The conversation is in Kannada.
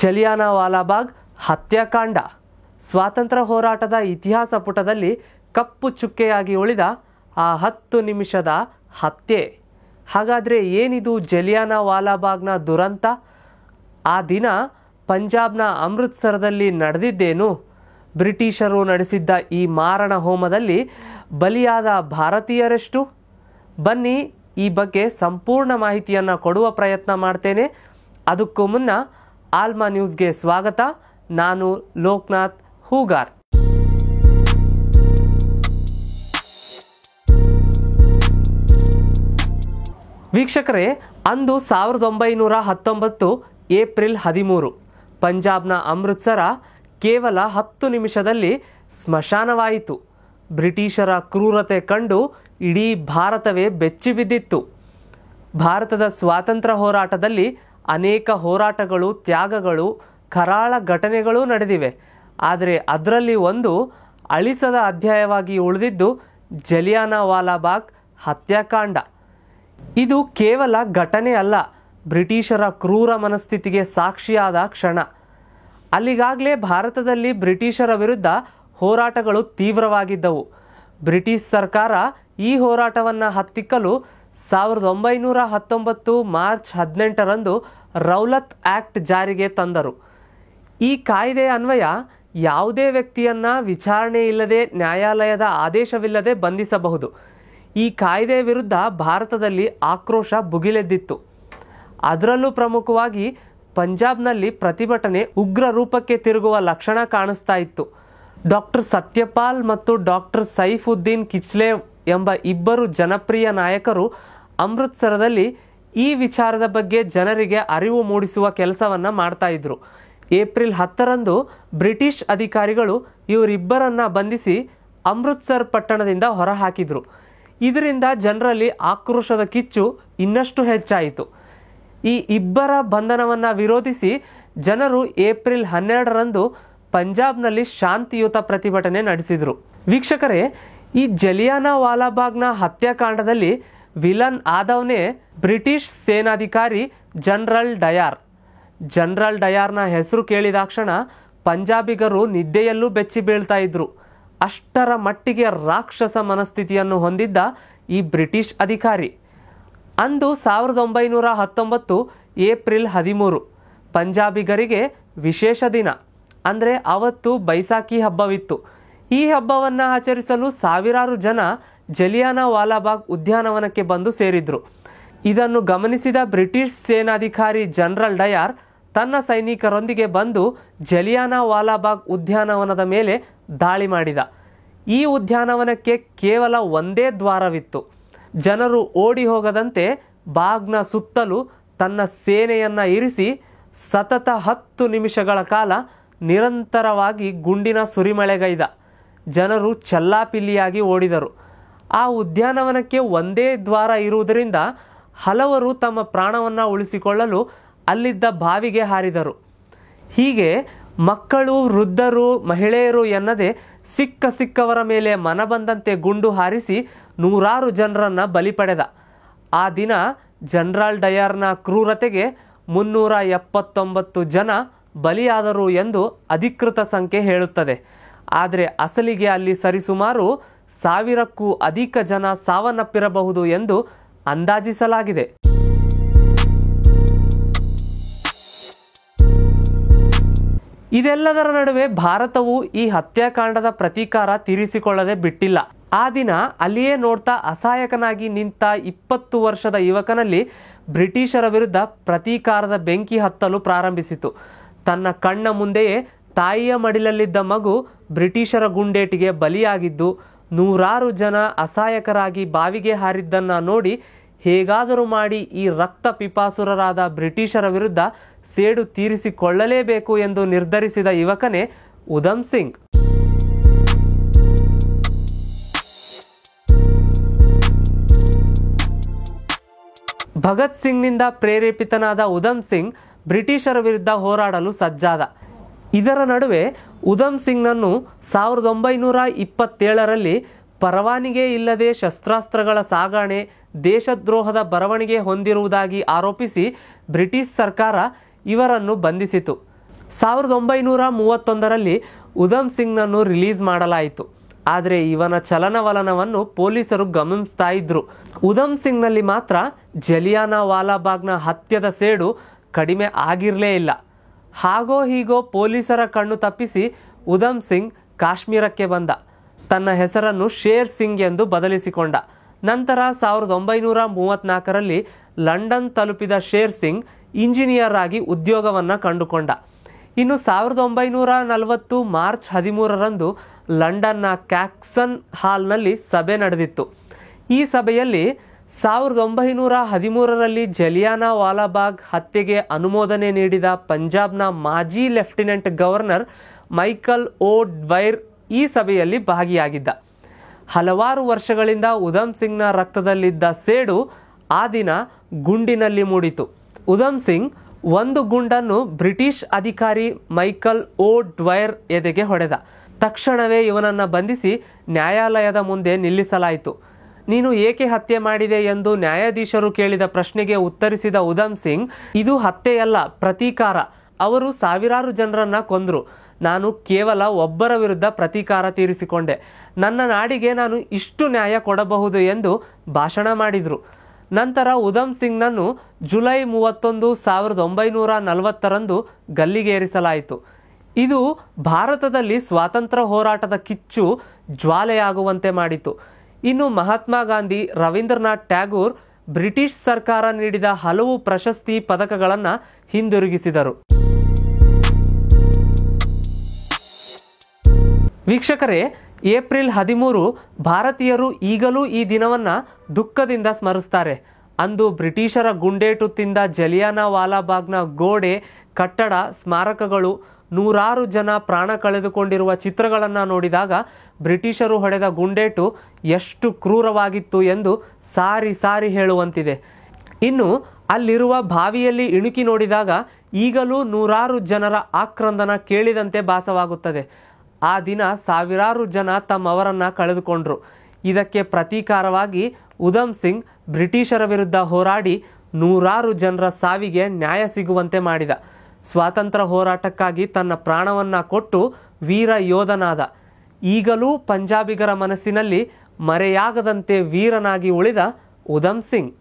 ಜಲಿಯಾನವಾಲಾಬಾಗ್ ಹತ್ಯಾಕಾಂಡ ಸ್ವಾತಂತ್ರ್ಯ ಹೋರಾಟದ ಇತಿಹಾಸ ಪುಟದಲ್ಲಿ ಕಪ್ಪು ಚುಕ್ಕೆಯಾಗಿ ಉಳಿದ ಆ 10 ನಿಮಿಷದ ಹತ್ಯೆ. ಹಾಗಾದರೆ ಏನಿದು ಜಲಿಯಾನವಾಲಾಬಾಗ್ನ ದುರಂತ? ಆ ದಿನ ಪಂಜಾಬ್ನ ಅಮೃತ್ಸರದಲ್ಲಿ ನಡೆದಿದ್ದೇನು? ಬ್ರಿಟಿಷರು ನಡೆಸಿದ್ದ ಈ ಮಾರಣ ಹೋಮದಲ್ಲಿ ಬಲಿಯಾದ ಭಾರತೀಯರೆಷ್ಟು? ಬನ್ನಿ, ಈ ಬಗ್ಗೆ ಸಂಪೂರ್ಣ ಮಾಹಿತಿಯನ್ನು ಕೊಡುವ ಪ್ರಯತ್ನ ಮಾಡ್ತೇನೆ. ಅದಕ್ಕೂ ಮುನ್ನ ಆಲ್ಮಾ ನ್ಯೂಸ್ಗೆ ಸ್ವಾಗತ. ನಾನು ಲೋಕನಾಥ್ ಹೂಗಾರ್. ವೀಕ್ಷಕರೇ, ಅಂದು 1919 ಏಪ್ರಿಲ್ 13 ಪಂಜಾಬ್ನ ಅಮೃತ್ಸರ ಕೇವಲ 10 ನಿಮಿಷದಲ್ಲಿ ಸ್ಮಶಾನವಾಯಿತು. ಬ್ರಿಟಿಷರ ಕ್ರೂರತೆ ಕಂಡು ಇಡೀ ಭಾರತವೇ ಬೆಚ್ಚಿಬಿದ್ದಿತ್ತು. ಭಾರತದ ಸ್ವಾತಂತ್ರ್ಯ ಹೋರಾಟದಲ್ಲಿ ಅನೇಕ ಹೋರಾಟಗಳು, ತ್ಯಾಗಗಳು, ಕರಾಳ ಘಟನೆಗಳೂ ನಡೆದಿವೆ. ಆದರೆ ಅದರಲ್ಲಿ ಒಂದು ಅಳಿಸದ ಅಧ್ಯಾಯವಾಗಿ ಉಳಿದಿದ್ದು ಜಲಿಯಾನವಾಲಾಬಾಗ್ ಹತ್ಯಾಕಾಂಡ. ಇದು ಕೇವಲ ಘಟನೆ ಅಲ್ಲ, ಬ್ರಿಟಿಷರ ಕ್ರೂರ ಮನಸ್ಥಿತಿಗೆ ಸಾಕ್ಷಿಯಾದ ಕ್ಷಣ. ಅಲ್ಲಿಗಾಗಲೇ ಭಾರತದಲ್ಲಿ ಬ್ರಿಟಿಷರ ವಿರುದ್ಧ ಹೋರಾಟಗಳು ತೀವ್ರವಾಗಿದ್ದವು. ಬ್ರಿಟಿಷ್ ಸರ್ಕಾರ ಈ ಹೋರಾಟವನ್ನು ಹತ್ತಿಕ್ಕಲು 1919 ಮಾರ್ಚ್ 18ರಂದು ರೌಲತ್ ಆಕ್ಟ್ ಜಾರಿಗೆ ತಂದರು. ಈ ಕಾಯ್ದೆ ಅನ್ವಯ ಯಾವುದೇ ವ್ಯಕ್ತಿಯನ್ನು ವಿಚಾರಣೆ ಇಲ್ಲದೆ, ನ್ಯಾಯಾಲಯದ ಆದೇಶವಿಲ್ಲದೆ ಬಂಧಿಸಬಹುದು. ಈ ಕಾಯ್ದೆ ವಿರುದ್ಧ ಭಾರತದಲ್ಲಿ ಆಕ್ರೋಶ ಭುಗಿಲೆದ್ದಿತ್ತು. ಅದರಲ್ಲೂ ಪ್ರಮುಖವಾಗಿ ಪಂಜಾಬ್ನಲ್ಲಿ ಪ್ರತಿಭಟನೆ ಉಗ್ರ ರೂಪಕ್ಕೆ ತಿರುಗುವ ಲಕ್ಷಣ ಕಾಣಿಸ್ತಾ ಇತ್ತು. ಡಾಕ್ಟರ್ ಸತ್ಯಪಾಲ್ ಮತ್ತು ಡಾಕ್ಟರ್ ಸೈಫುದ್ದೀನ್ ಕಿಚ್ಲೇವ್ ಎಂಬ ಇಬ್ಬರು ಜನಪ್ರಿಯ ನಾಯಕರು ಅಮೃತ್ಸರದಲ್ಲಿ ಈ ವಿಚಾರದ ಬಗ್ಗೆ ಜನರಿಗೆ ಅರಿವು ಮೂಡಿಸುವ ಕೆಲಸವನ್ನು ಮಾಡ್ತಾ ಇದ್ರು. ಏಪ್ರಿಲ್ 10ರಂದು ಬ್ರಿಟಿಷ್ ಅಧಿಕಾರಿಗಳು ಇವರಿಬ್ಬರನ್ನ ಬಂಧಿಸಿ ಅಮೃತ್ಸರ್ ಪಟ್ಟಣದಿಂದ ಹೊರಹಾಕಿದ್ರು. ಇದರಿಂದ ಜನರಲ್ಲಿ ಆಕ್ರೋಶದ ಕಿಚ್ಚು ಇನ್ನಷ್ಟು ಹೆಚ್ಚಾಯಿತು. ಈ ಇಬ್ಬರ ಬಂಧನವನ್ನು ವಿರೋಧಿಸಿ ಜನರು ಏಪ್ರಿಲ್ 12ರಂದು ಪಂಜಾಬ್ನಲ್ಲಿ ಶಾಂತಿಯುತ ಪ್ರತಿಭಟನೆ ನಡೆಸಿದರು. ವೀಕ್ಷಕರೇ, ಈ ಜಲಿಯಾನವಾಲಾಬಾಗ್ನ ಹತ್ಯಾಕಾಂಡದಲ್ಲಿ ವಿಲನ್ ಆದವನೇ ಬ್ರಿಟಿಷ್ ಸೇನಾಧಿಕಾರಿ ಜನರಲ್ ಡಯಾರ್. ಜನರಲ್ ಡಯಾರ್ನ ಹೆಸರು ಕೇಳಿದಾಕ್ಷಣ ಪಂಜಾಬಿಗರು ನಿದ್ದೆಯಲ್ಲೂ ಬೆಚ್ಚಿ ಬೀಳ್ತಾ ಇದ್ರು. ಅಷ್ಟರ ಮಟ್ಟಿಗೆ ರಾಕ್ಷಸ ಮನಸ್ಥಿತಿಯನ್ನು ಹೊಂದಿದ್ದ ಈ ಬ್ರಿಟಿಷ್ ಅಧಿಕಾರಿ. ಅಂದು 1919 ಏಪ್ರಿಲ್ 13 ಪಂಜಾಬಿಗರಿಗೆ ವಿಶೇಷ ದಿನ. ಅಂದರೆ ಅವತ್ತು ಬೈಸಾಖಿ ಹಬ್ಬವಿತ್ತು. ಈ ಹಬ್ಬವನ್ನು ಆಚರಿಸಲು ಸಾವಿರಾರು ಜನ ಜಲಿಯಾನವಾಲಾಬಾಗ್ ಉದ್ಯಾನವನಕ್ಕೆ ಬಂದು ಸೇರಿದ್ರು. ಇದನ್ನು ಗಮನಿಸಿದ ಬ್ರಿಟಿಷ್ ಸೇನಾಧಿಕಾರಿ ಜನರಲ್ ಡಯಾರ್ ತನ್ನ ಸೈನಿಕರೊಂದಿಗೆ ಬಂದು ಜಲಿಯಾನವಾಲಾಬಾಗ್ ಉದ್ಯಾನವನದ ಮೇಲೆ ದಾಳಿ ಮಾಡಿದ. ಈ ಉದ್ಯಾನವನಕ್ಕೆ ಕೇವಲ ಒಂದೇ ದ್ವಾರವಿತ್ತು. ಜನರು ಓಡಿ ಹೋಗದಂತೆ ಬಾಗ್ನ ಸುತ್ತಲೂ ತನ್ನ ಸೇನೆಯನ್ನು ಇರಿಸಿ ಸತತ 10 ನಿಮಿಷಗಳ ಕಾಲ ನಿರಂತರವಾಗಿ ಗುಂಡಿನ ಸುರಿಮಳೆಗೈದ. ಜನರು ಚೆಲ್ಲಾಪಿಲ್ಲಿಯಾಗಿ ಓಡಿದರು. ಆ ಉದ್ಯಾನವನಕ್ಕೆ ಒಂದೇ ದ್ವಾರ ಇರುವುದರಿಂದ ಹಲವರು ತಮ್ಮ ಪ್ರಾಣವನ್ನು ಉಳಿಸಿಕೊಳ್ಳಲು ಅಲ್ಲಿದ್ದ ಬಾವಿಗೆ ಹಾರಿದರು. ಹೀಗೆ ಮಕ್ಕಳು, ವೃದ್ಧರು, ಮಹಿಳೆಯರು ಎನ್ನದೆ ಸಿಕ್ಕವರ ಮೇಲೆ ಮನಬಂದಂತೆ ಗುಂಡು ಹಾರಿಸಿ ನೂರಾರು ಜನರನ್ನು ಬಲಿ ಪಡೆದ. ಆ ದಿನ ಜನರಲ್ ಡಯಾರ್ನ ಕ್ರೂರತೆಗೆ 379 ಜನ ಬಲಿಯಾದರು ಎಂದು ಅಧಿಕೃತ ಸಂಖ್ಯೆ ಹೇಳುತ್ತದೆ. ಆದರೆ ಅಸಲಿಗೆ ಅಲ್ಲಿ ಸರಿಸುಮಾರು 1000ಕ್ಕೂ ಅಧಿಕ ಜನ ಸಾವನ್ನಪ್ಪಿರಬಹುದು ಎಂದು ಅಂದಾಜಿಸಲಾಗಿದೆ. ಇದೆಲ್ಲದರ ನಡುವೆ ಭಾರತವು ಈ ಹತ್ಯಾಕಾಂಡದ ಪ್ರತೀಕಾರ ತೀರಿಸಿಕೊಳ್ಳದೆ ಬಿಟ್ಟಿಲ್ಲ. ಆ ದಿನ ಅಲ್ಲಿಯೇ ನೋಡ್ತಾ ಅಸಹಾಯಕನಾಗಿ ನಿಂತ 20 ವರ್ಷದ ಯುವಕನಲ್ಲಿ ಬ್ರಿಟಿಷರ ವಿರುದ್ಧ ಪ್ರತೀಕಾರದ ಬೆಂಕಿ ಹತ್ತಲು ಪ್ರಾರಂಭಿಸಿತು. ತನ್ನ ಕಣ್ಣ ಮುಂದೆಯೇ ತಾಯಿಯ ಮಡಿಲಲ್ಲಿದ್ದ ಮಗು ಬ್ರಿಟಿಷರ ಗುಂಡೇಟಿಗೆ ಬಲಿಯಾಗಿದ್ದು, ನೂರಾರು ಜನ ಅಸಹಾಯಕರಾಗಿ ಬಾವಿಗೆ ಹಾರಿದ್ದನ್ನು ನೋಡಿ ಹೇಗಾದರೂ ಮಾಡಿ ಈ ರಕ್ತ ಪಿಪಾಸುರರಾದ ಬ್ರಿಟಿಷರ ವಿರುದ್ಧ ಸೇಡು ತೀರಿಸಿಕೊಳ್ಳಲೇಬೇಕು ಎಂದು ನಿರ್ಧರಿಸಿದ ಯುವಕನೇ ಉಧಮ್ ಸಿಂಗ್. ಭಗತ್ ಸಿಂಗ್ನಿಂದ ಪ್ರೇರೇಪಿತನಾದ ಉಧಮ್ ಸಿಂಗ್ ಬ್ರಿಟಿಷರ ವಿರುದ್ಧ ಹೋರಾಡಲು ಸಜ್ಜಾದ. ಇದರ ನಡುವೆ ಉಧಮ್ ಸಿಂಗ್ನನ್ನು 1927ರಲ್ಲಿ ಪರವಾನಿಗೆ ಇಲ್ಲದೆ ಶಸ್ತ್ರಾಸ್ತ್ರಗಳ ಸಾಗಣೆ, ದೇಶದ್ರೋಹದ ಬರವಣಿಗೆ ಹೊಂದಿರುವುದಾಗಿ ಆರೋಪಿಸಿ ಬ್ರಿಟಿಷ್ ಸರ್ಕಾರ ಇವರನ್ನು ಬಂಧಿಸಿತು. 1931ರಲ್ಲಿ ಉಧಮ್ ಸಿಂಗ್ನನ್ನು ರಿಲೀಸ್ ಮಾಡಲಾಯಿತು. ಆದರೆ ಇವನ ಚಲನವಲನವನ್ನು ಪೊಲೀಸರು ಗಮನಿಸ್ತಾ ಇದ್ರು. ಉಧಮ್ ಸಿಂಗ್ನಲ್ಲಿ ಮಾತ್ರ ಜಲಿಯಾನ ವಾಲಾಬಾಗ್ನ ಹತ್ಯದ ಸೇಡು ಕಡಿಮೆ ಆಗಿರಲೇ ಇಲ್ಲ. ಹಾಗೋ ಹೀಗೋ ಪೊಲೀಸರ ಕಣ್ಣು ತಪ್ಪಿಸಿ ಉಧಮ್ ಸಿಂಗ್ ಕಾಶ್ಮೀರಕ್ಕೆ ಬಂದ. ತನ್ನ ಹೆಸರನ್ನು ಶೇರ್ ಸಿಂಗ್ ಎಂದು ಬದಲಿಸಿಕೊಂಡ. ನಂತರ 1934ರಲ್ಲಿ ಲಂಡನ್ ತಲುಪಿದ ಶೇರ್ ಸಿಂಗ್ ಇಂಜಿನಿಯರ್ ಆಗಿ ಉದ್ಯೋಗವನ್ನು ಕಂಡುಕೊಂಡ. ಇನ್ನು 1940 ಮಾರ್ಚ್ 13ರಂದು ಲಂಡನ್ನ ಕ್ಯಾಕ್ಸನ್ ಹಾಲ್ನಲ್ಲಿ ಸಭೆ ನಡೆದಿತ್ತು. ಈ ಸಭೆಯಲ್ಲಿ 1913ರಲ್ಲಿ ಜಲಿಯಾನ ವಾಲಾಬಾಗ್ ಹತ್ಯೆಗೆ ಅನುಮೋದನೆ ನೀಡಿದ ಪಂಜಾಬ್ನ ಮಾಜಿ ಲೆಫ್ಟಿನೆಂಟ್ ಗವರ್ನರ್ ಮೈಕಲ್ ಓ ಡ್ವೈರ್ ಈ ಸಭೆಯಲ್ಲಿ ಭಾಗಿಯಾಗಿದ್ದ. ಹಲವಾರು ವರ್ಷಗಳಿಂದ ಉಧಮ್ ಸಿಂಗ್ನ ರಕ್ತದಲ್ಲಿದ್ದ ಸೇಡು ಆ ದಿನ ಗುಂಡಿನಲ್ಲಿ ಮೂಡಿತು. ಉಧಮ್ ಸಿಂಗ್ ಒಂದು ಗುಂಡನ್ನು ಬ್ರಿಟಿಷ್ ಅಧಿಕಾರಿ ಮೈಕಲ್ ಓ ಡ್ವೈರ್ ಎದೆಗೆ ಹೊಡೆದ. ತಕ್ಷಣವೇ ಇವನನ್ನು ಬಂಧಿಸಿ ನ್ಯಾಯಾಲಯದ ಮುಂದೆ ನಿಲ್ಲಿಸಲಾಯಿತು. ನೀನು ಏಕೆ ಹತ್ಯೆ ಮಾಡಿದೆ ಎಂದು ನ್ಯಾಯಾಧೀಶರು ಕೇಳಿದ ಪ್ರಶ್ನೆಗೆ ಉತ್ತರಿಸಿದ ಉಧಮ್ ಸಿಂಗ್, ಇದು ಹತ್ಯೆಯಲ್ಲ, ಪ್ರತೀಕಾರ. ಅವರು ಸಾವಿರಾರು ಜನರನ್ನ ಕೊಂದ್ರು. ನಾನು ಕೇವಲ ಒಬ್ಬರ ವಿರುದ್ಧ ಪ್ರತೀಕಾರ ತೀರಿಸಿಕೊಂಡೆ. ನನ್ನ ನಾಡಿಗೆ ನಾನು ಇಷ್ಟು ನ್ಯಾಯ ಕೊಡಬಹುದು ಎಂದು ಭಾಷಣ ಮಾಡಿದರು. ನಂತರ ಉಧಮ್ ಸಿಂಗ್ನನ್ನು ಜುಲೈ 31, 1940ರಂದು ಗಲ್ಲಿಗೇರಿಸಲಾಯಿತು. ಇದು ಭಾರತದಲ್ಲಿ ಸ್ವಾತಂತ್ರ್ಯ ಹೋರಾಟದ ಕಿಚ್ಚು ಜ್ವಾಲೆಯಾಗುವಂತೆ ಮಾಡಿತು. ಇನ್ನು ಮಹಾತ್ಮ ಗಾಂಧಿ, ರವೀಂದ್ರನಾಥ್ ಟ್ಯಾಗೂರ್ ಬ್ರಿಟಿಷ್ ಸರ್ಕಾರ ನೀಡಿದ ಹಲವು ಪ್ರಶಸ್ತಿ ಪದಕಗಳನ್ನು ಹಿಂದಿರುಗಿಸಿದರು. ವೀಕ್ಷಕರೇ, ಏಪ್ರಿಲ್ 13 ಭಾರತೀಯರು ಈಗಲೂ ಈ ದಿನವನ್ನು ದುಃಖದಿಂದ ಸ್ಮರಿಸ್ತಾರೆ. ಅಂದು ಬ್ರಿಟಿಷರ ಗುಂಡೇಟು ತಿಂದ ಜಲಿಯಾನ ವಾಲಾಬಾಗ್ನ ಗೋಡೆ, ಕಟ್ಟಡ, ಸ್ಮಾರಕಗಳು, ನೂರಾರು ಜನ ಪ್ರಾಣ ಕಳೆದುಕೊಂಡಿರುವ ಚಿತ್ರಗಳನ್ನು ನೋಡಿದಾಗ ಬ್ರಿಟಿಷರು ಹೊಡೆದ ಗುಂಡೇಟು ಎಷ್ಟು ಕ್ರೂರವಾಗಿತ್ತು ಎಂದು ಸಾರಿ ಸಾರಿ ಹೇಳುವಂತಿದೆ. ಇನ್ನು ಅಲ್ಲಿರುವ ಬಾವಿಯಲ್ಲಿ ಇಣುಕಿ ನೋಡಿದಾಗ ಈಗಲೂ ನೂರಾರು ಜನರ ಆಕ್ರಂದನ ಕೇಳಿದಂತೆ ಭಾಸವಾಗುತ್ತದೆ. ಆ ದಿನ ಸಾವಿರಾರು ಜನ ತಮ್ಮವರನ್ನು ಕಳೆದುಕೊಂಡ್ರು. ಇದಕ್ಕೆ ಪ್ರತೀಕಾರವಾಗಿ ಉಧಮ್ ಸಿಂಗ್ ಬ್ರಿಟಿಷರ ವಿರುದ್ಧ ಹೋರಾಡಿ ನೂರಾರು ಜನರ ಸಾವಿಗೆ ನ್ಯಾಯ ಸಿಗುವಂತೆ ಮಾಡಿದ. ಸ್ವಾತಂತ್ರ್ಯ ಹೋರಾಟಕ್ಕಾಗಿ ತನ್ನ ಪ್ರಾಣವನ್ನು ಕೊಟ್ಟು ವೀರ ಯೋಧನಾದ. ಈಗಲೂ ಪಂಜಾಬಿಗರ ಮನಸ್ಸಿನಲ್ಲಿ ಮರೆಯಾಗದಂತೆ ವೀರನಾಗಿ ಉಳಿದ ಉಧಮ್ ಸಿಂಗ್.